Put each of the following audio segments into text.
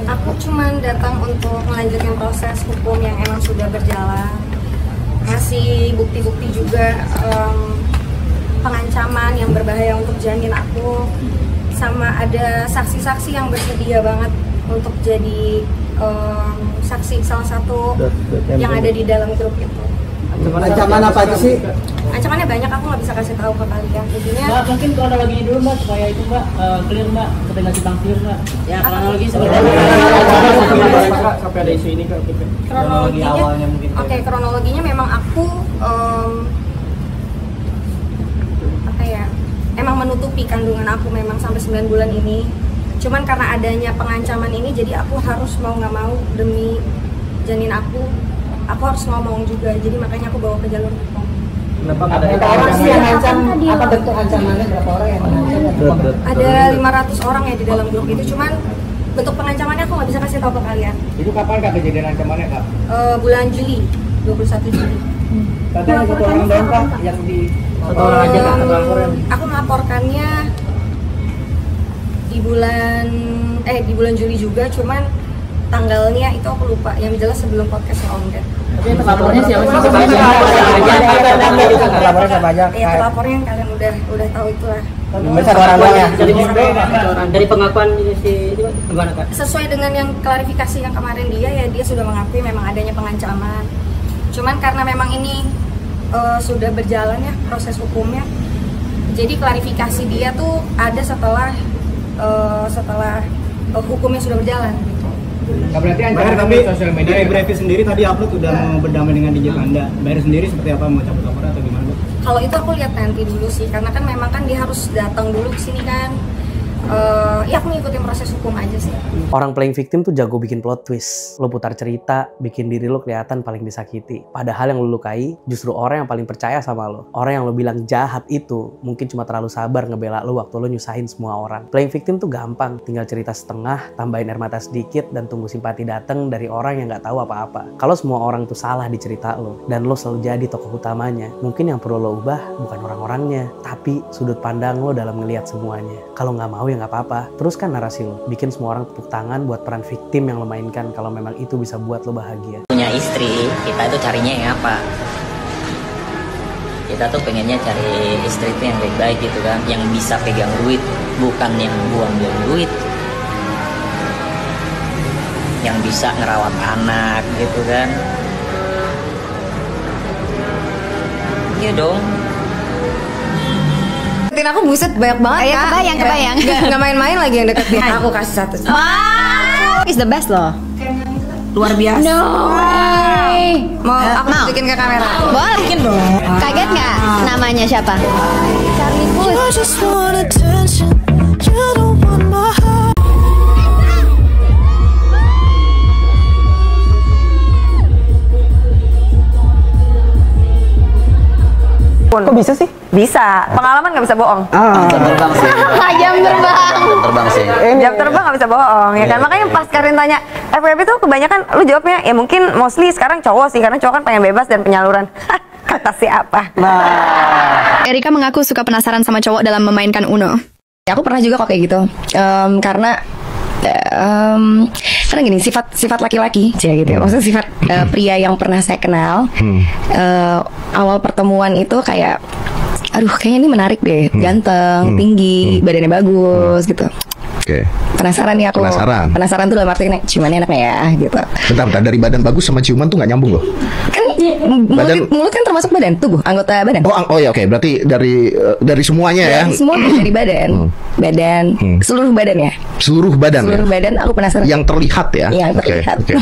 Aku cuman datang untuk melanjutkan proses hukum yang emang sudah berjalan. Ngasih bukti-bukti juga, pengancaman yang berbahaya untuk janin aku. Sama ada saksi-saksi yang bersedia banget untuk jadi saksi salah satu yang ada di dalam grup itu. Ancaman apa itu sih? Ancamannya banyak, aku nggak bisa kasih tahu ke kalian. Intinya Mbak, mungkin kronologinya dulu Mbak, supaya itu Mbak clear Mbak, ketika simpang siur Mbak. Ya, kronologi seperti apa? Sampai ada isu ini Kak. Kronologinya awalnya mungkin. Oke, kronologinya memang aku emang menutupi kandungan aku memang sampai 9 bulan ini. Cuman karena adanya pengancaman ini, jadi aku harus mau nggak mau demi janin aku harus ngomong juga. Jadi makanya aku bawa ke jalur hukum. Berapa orang sih yang ngancam? Apa bentuk ancamannya? Berapa orang yang mengancam? Ada 500 orang ya di dalam grup itu. Cuman bentuk pengancamannya aku nggak bisa kasih tahu ke kalian. Itu kapan Kak kejadian ancamannya Kak? Bulan Juli, 21 Juli. Tadi ada satu orang doang Kak yang di Satu orang aja Kak, laporan. Aku melaporkannya di bulan Juli juga, cuman tanggalnya itu aku lupa. Yang jelas sebelum podcastnya Om Ded. Lapornya siapa sih? Laporan siapa aja? Iya, pelapornya yang kalian udah tahu itulah. Satu orang doang ya? Dari pengakuan si gimana Kak? Sesuai dengan yang klarifikasi yang kemarin dia sudah mengakui memang adanya pengancaman. Cuman karena memang ini sudah berjalan ya proses hukumnya, jadi klarifikasi dia tuh ada setelah hukumnya sudah berjalan gitu. Nah, berarti ancaman kami sosial media Ibu Revi sendiri tadi upload udah mau berdamai dengan DJ Panda. Bayar sendiri seperti apa, mau cabut laporan atau gimana Bu? Kalau itu aku lihat nanti dulu sih, karena kan memang kan dia harus datang dulu ke sini kan. Ya aku ngikutin proses hukum aja sih. Orang playing victim tuh jago bikin plot twist. Lo putar cerita, bikin diri lo kelihatan paling disakiti. Padahal yang lo lukai justru orang yang paling percaya sama lo. Orang yang lo bilang jahat itu mungkin cuma terlalu sabar ngebela lo waktu lo nyusahin semua orang. Playing victim tuh gampang, tinggal cerita setengah, tambahin air mata sedikit, dan tunggu simpati datang dari orang yang nggak tahu apa-apa. Kalau semua orang tuh salah di cerita lo, dan lo selalu jadi tokoh utamanya, mungkin yang perlu lo ubah bukan orang-orangnya, tapi sudut pandang lo dalam ngelihat semuanya. Kalau nggak mau ya nggak apa-apa, teruskan narasi lo, bikin semua orang tepuk tangan buat peran victim yang lo mainkan kalau memang itu bisa buat lo bahagia. Punya istri, kita itu carinya yang apa? Kita tuh pengennya cari istri itu yang baik-baik gitu kan, yang bisa pegang duit, bukan yang buang-buang duit, yang bisa ngerawat anak gitu kan. Iya dong. Aku buset banyak banget. Kebayang. Nggak main-main lagi yang deketin. Aku kasih 1. Is the best loh. Luar biasa. No way. Mau aku tunjukin ke kamera? Boleh. Bikin dong. Kaget nggak? Namanya siapa? Charlie Puth. Kok bisa sih? Bisa, pengalaman nggak bisa bohong. Jam terbang sih. Jam terbang. Jam terbang sih. Jam terbang nggak bisa bohong, ya kan? Makanya pas Karin tanya FWB tuh kebanyakan lu jawabnya ya mungkin mostly sekarang cowok sih, karena cowok kan pengen bebas dan penyaluran. Kata siapa? Erika mengaku suka penasaran sama cowok dalam memainkan Uno. Aku pernah juga kok kayak gitu, karena gini, sifat laki-laki aja gitu ya. Maksudnya sifat pria yang pernah saya kenal, awal pertemuan itu kayak aduh kayaknya ini menarik deh, ganteng, tinggi, badannya bagus gitu. Oke. Penasaran nih aku. Penasaran tuh dalam arti ciumannya enaknya ya gitu. Bentar, dari badan bagus sama ciuman tuh nggak nyambung loh. Kan mulut kan termasuk badan, tubuh, anggota badan. Oh ya, oke. Berarti dari semuanya ya. Semua dari badan. Seluruh badan ya. Seluruh badan. Seluruh badan aku penasaran. Yang terlihat ya. Yang terlihat. Okay.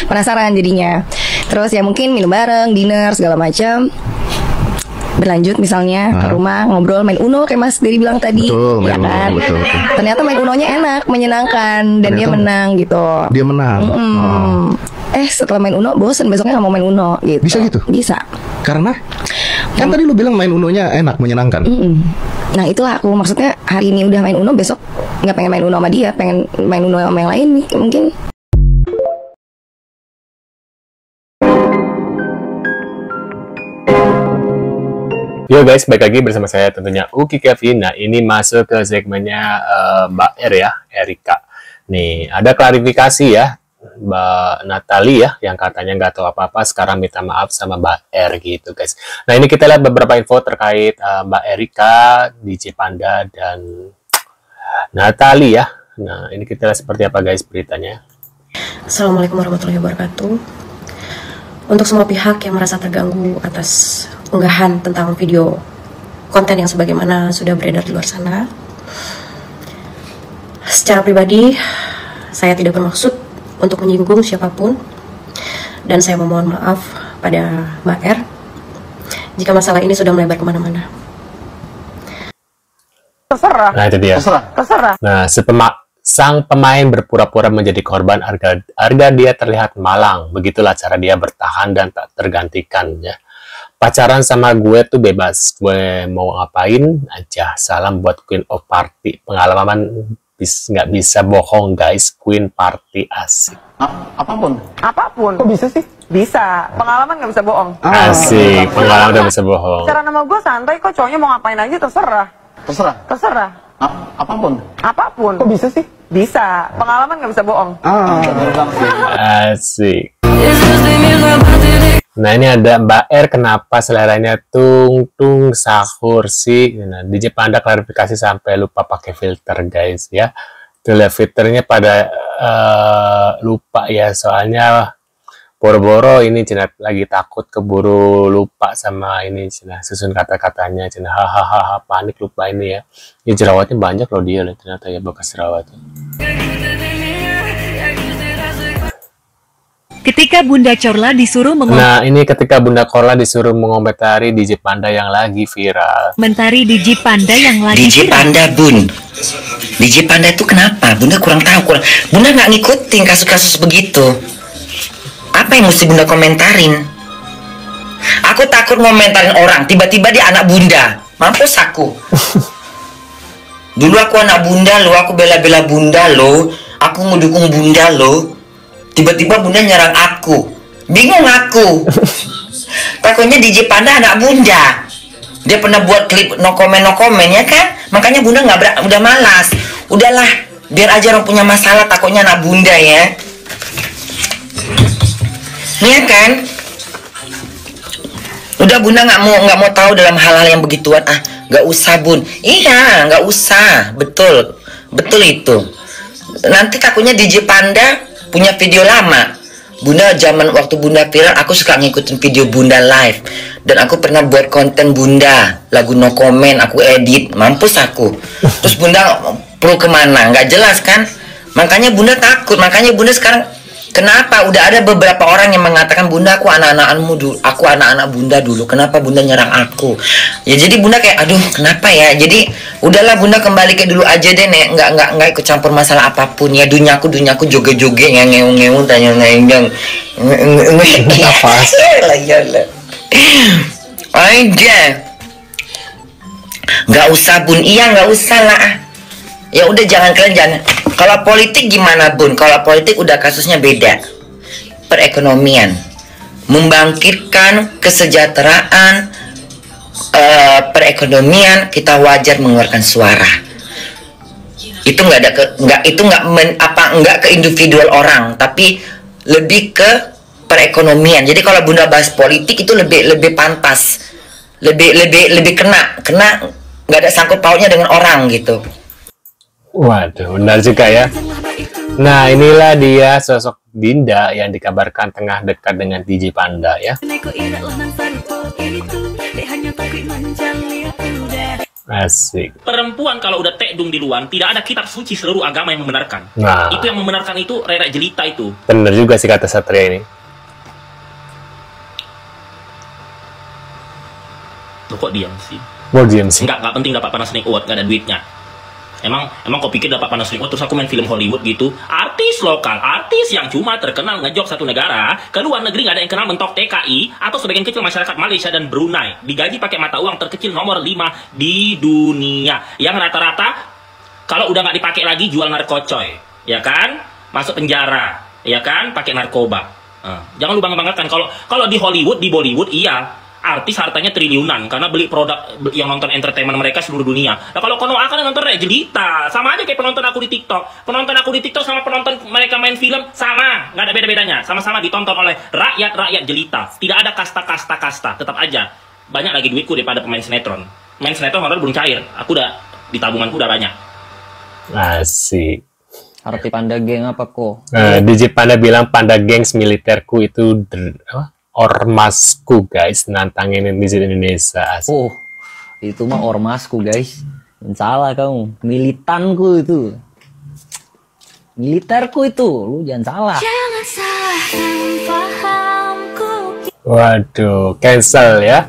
Penasaran jadinya. Terus ya mungkin minum bareng, dinner segala macam. Berlanjut misalnya ke rumah ngobrol main Uno kayak Mas Dery bilang tadi. Betul, ya kan? betul. Ternyata main Unonya enak, menyenangkan, dan dia menang gitu. Dia menang. Setelah main Uno bosen, besoknya nggak mau main Uno gitu. Bisa gitu? Bisa. Karena kan tadi lu bilang main Unonya enak, menyenangkan. Nah itulah aku maksudnya, hari ini udah main Uno, besok nggak pengen main Uno sama dia, pengen main Uno sama yang lain nih mungkin. Yo guys, balik lagi bersama saya tentunya Uki Kevin. Nah, ini masuk ke segmennya Mbak R ya, Erika. Nih, ada klarifikasi ya, Mbak Natali ya, yang katanya nggak tahu apa-apa, sekarang minta maaf sama Mbak R gitu guys. Nah ini kita lihat beberapa info terkait Mbak Erika, DJ Panda, dan Natali ya. Nah ini kita lihat seperti apa guys beritanya. Assalamualaikum warahmatullahi wabarakatuh. Untuk semua pihak yang merasa terganggu atas unggahan tentang video konten yang sebagaimana sudah beredar di luar sana, secara pribadi saya tidak bermaksud untuk menyinggung siapapun, dan saya memohon maaf pada Mbak R jika masalah ini sudah melebar kemana-mana. Terserah. Nah itu dia. Terserah. Nah sang pemain berpura-pura menjadi korban agar dia terlihat malang. Begitulah cara dia bertahan dan tak tergantikan ya. Pacaran sama gue tuh bebas, gue mau ngapain aja. Salam buat Queen of Party. Pengalaman nggak bisa bohong guys, Queen Party asik. Apapun. Apapun. Kok bisa sih? Bisa. Pengalaman nggak bisa bohong. Asik, pengalaman nggak bisa bohong. Cara nama gue santai kok, cowoknya mau ngapain aja terserah. Terserah. Terserah. Apapun. Apapun. Kok bisa sih? Bisa. Pengalaman nggak bisa bohong. Asik. Nah ini ada Mbak R, kenapa seleranya tung sahur sih? Nah, DJ Panda klarifikasi sampai lupa pakai filter guys ya. Tuh lihat filternya pada lupa ya, soalnya boro-boro ini Cina lagi takut keburu lupa sama ini Cina susun kata-katanya Cina hahaha panik lupa ini ya. Ini jerawatnya banyak loh dia ternyata ya, bekas jerawat. Ketika Bunda Corla disuruh Nah ini ketika Bunda Corla disuruh mengomentari DJ Panda yang lagi viral. Mentari DJ Panda yang lagi DJ Panda Bun. DJ Panda itu kenapa? Bunda kurang tahu. Bunda nggak ngikutin kasus-kasus begitu. Apa yang mesti Bunda komentarin? Aku takut ngomentarin orang, tiba-tiba dia anak Bunda. Mampus aku. Dulu aku anak Bunda lo, aku bela-bela Bunda lo, aku ngedukung Bunda lo. Tiba-tiba Bunda nyerang aku. Bingung aku. Takutnya DJ Panda anak Bunda. Dia pernah buat klip no comment ya kan? Makanya Bunda udah malas. Udahlah, biar aja orang punya masalah, takutnya anak Bunda ya. Iya kan? Udah Bunda nggak mau tahu dalam hal-hal yang begituan. Nggak usah Bun. Iya, nggak usah. Betul itu. Nanti takutnya DJ Panda punya video lama. Bunda zaman waktu Bunda viral, aku suka ngikutin video Bunda live, dan aku pernah buat konten Bunda lagu no comment, aku edit, mampus aku. Terus Bunda perlu kemana? Nggak jelas kan? Makanya Bunda takut. Makanya Bunda sekarang kenapa udah ada beberapa orang yang mengatakan Bunda aku anak-anakmu dulu, aku anak-anak Bunda dulu, kenapa Bunda nyerang aku? Ya jadi Bunda kayak aduh kenapa ya? Jadi udahlah Bunda kembali ke dulu aja deh nek, nggak ikut campur masalah apapun ya. Dunyaku joget-joget ngeung tanya ngeung apa? Yalah. Aja. Nggak usah Bun, iya nggak usah lah. Ya udah jangan. Kalau politik gimana Bun? Kalau politik udah kasusnya beda. Perekonomian, membangkitkan kesejahteraan perekonomian, kita wajar mengeluarkan suara. Itu nggak ke individual orang, tapi lebih ke perekonomian. Jadi kalau Bunda bahas politik itu lebih pantas, lebih kena nggak ada sangkut pautnya dengan orang gitu. Waduh, benar juga ya. Nah, inilah dia sosok Dinda yang dikabarkan tengah dekat dengan DJ Panda ya. Asik. Perempuan kalau udah tekdung di luar, tidak ada kitab suci seluruh agama yang membenarkan. Nah, itu yang membenarkan itu Rera Jelita itu. Bener juga sih kata Satria ini. Loh kok diam sih? Mau diam sih? Nggak penting dapat Panasonic Award, nggak ada duitnya. Emang kau pikir dapat Panasonic Award terus aku main film Hollywood gitu? Artis lokal, artis yang cuma terkenal ngejok satu negara, ke luar negeri nggak ada yang kenal mentok TKI, atau sebagian kecil masyarakat Malaysia dan Brunei. Digaji pakai mata uang terkecil nomor 5 di dunia. Yang rata-rata kalau udah nggak dipakai lagi jual narkocoy, ya kan? Masuk penjara, ya kan? Pakai narkoba. Jangan lu bangga-banggakan. Kalau di Hollywood, di Bollywood, iya. artis hartanya triliunan karena beli produk yang nonton entertainment mereka seluruh dunia. Nah kalau Konoha kan nonton jelita, sama aja kayak penonton aku di TikTok. Penonton aku di TikTok sama penonton mereka main film sama, nggak ada beda-bedanya. Sama-sama ditonton oleh rakyat jelita. Tidak ada kasta. Tetap aja banyak lagi duitku daripada pemain sinetron. Main sinetron modal belum cair. Aku udah di tabunganku udah banyak. Asik. Arti Panda Geng apa kok? DJ Panda bilang Panda Gengs militerku itu ormasku guys, nantangin netizen Indonesia. Asik. Oh, itu mah ormasku guys. Jangan salah kamu, militanku itu. Militerku itu, lu jangan salah. Jangan salah pahamku. Waduh, cancel ya.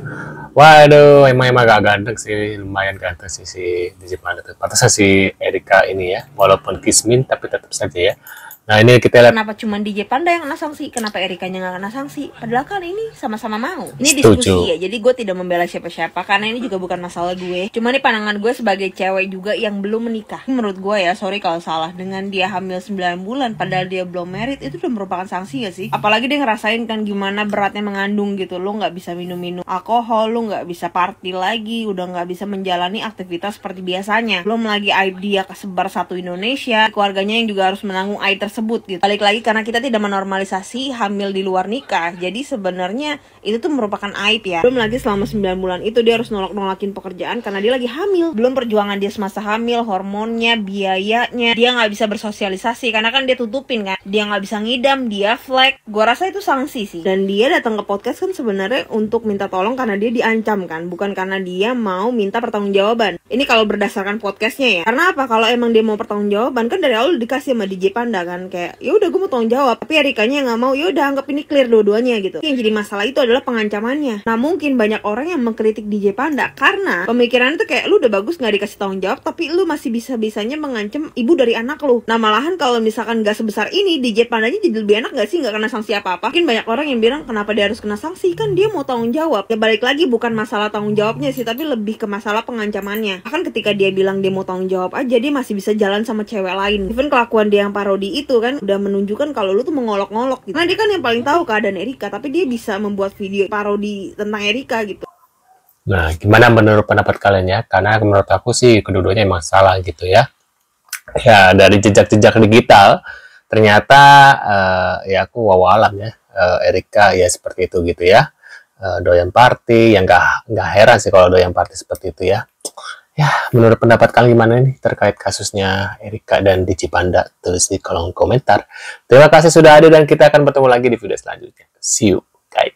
Waduh, emang agak ganteng sih, lumayan ganteng sih si DJ Panda tuh. Pantasnya si Erika ini ya, walaupun kismin tapi tetap saja ya. Nah ini kita lihat. Kenapa cuma DJ Panda yang kena sanksi? Kenapa Erikanya nggak kena sanksi? Padahal kan ini sama-sama mau. Ini Setuju. diskusi ya, jadi gue tidak membela siapa-siapa karena ini juga bukan masalah gue. Cuma ini pandangan gue sebagai cewek juga yang belum menikah. Menurut gue ya, sorry kalau salah, dengan dia hamil 9 bulan padahal dia belum married, itu udah merupakan sanksi gak sih? Apalagi dia ngerasain kan gimana beratnya mengandung gitu. Lo nggak bisa minum alkohol, lo nggak bisa party lagi, udah nggak bisa menjalani aktivitas seperti biasanya. Belum lagi aib dia kesebar satu Indonesia, keluarganya yang juga harus menanggung aib tersebut gitu. Balik lagi karena kita tidak menormalisasi hamil di luar nikah. Jadi sebenarnya itu tuh merupakan aib ya. Belum lagi selama 9 bulan itu dia harus nolakin pekerjaan karena dia lagi hamil. Belum perjuangan dia semasa hamil, hormonnya, biayanya. Dia nggak bisa bersosialisasi karena kan dia tutupin kan. Dia nggak bisa ngidam, dia flek. Gua rasa itu sanksi sih. Dan dia datang ke podcast kan sebenarnya untuk minta tolong karena dia diancam kan, bukan karena dia mau minta pertanggungjawaban. Ini kalau berdasarkan podcastnya ya. Karena apa? Kalau emang dia mau pertanggungjawaban kan dari awal dikasih sama DJ Panda kan, kayak ya udah gue mau tanggung jawab, tapi Erikanya nggak mau. Ya udah anggap ini clear dua-duanya gitu. Yang jadi masalah itu adalah pengancamannya. Nah mungkin banyak orang yang mengkritik DJ Panda karena pemikirannya tuh kayak lu udah bagus nggak dikasih tanggung jawab, tapi lu masih bisa-bisanya mengancam ibu dari anak lu. Nah malahan kalau misalkan nggak sebesar ini, DJ Pandanya jadi lebih enak nggak sih nggak kena sanksi apa-apa? Mungkin banyak orang yang bilang kenapa dia harus kena sanksi, kan dia mau tanggung jawab. Ya balik lagi bukan masalah tanggung jawabnya sih, tapi lebih ke masalah pengancamannya. Bahkan ketika dia bilang dia mau tanggung jawab aja, dia masih bisa jalan sama cewek lain. Even kelakuan dia yang parodi itu kan udah menunjukkan kalau lu tuh mengolok-ngolok gitu. Nah dia kan yang paling tahu keadaan Erika, tapi dia bisa membuat video parodi tentang Erika gitu. Nah, gimana menurut pendapat kalian ya? Karena menurut aku sih kedua-duanya emang salah gitu ya. Ya dari jejak-jejak digital ternyata ya aku wawalam ya. Erika ya seperti itu gitu ya. Doyan party yang nggak heran sih kalau doyan party seperti itu ya. Ya, menurut pendapat kalian gimana nih terkait kasusnya Erika dan DJ Panda? Tulis di kolom komentar. Terima kasih sudah hadir dan kita akan bertemu lagi di video selanjutnya. See you guys.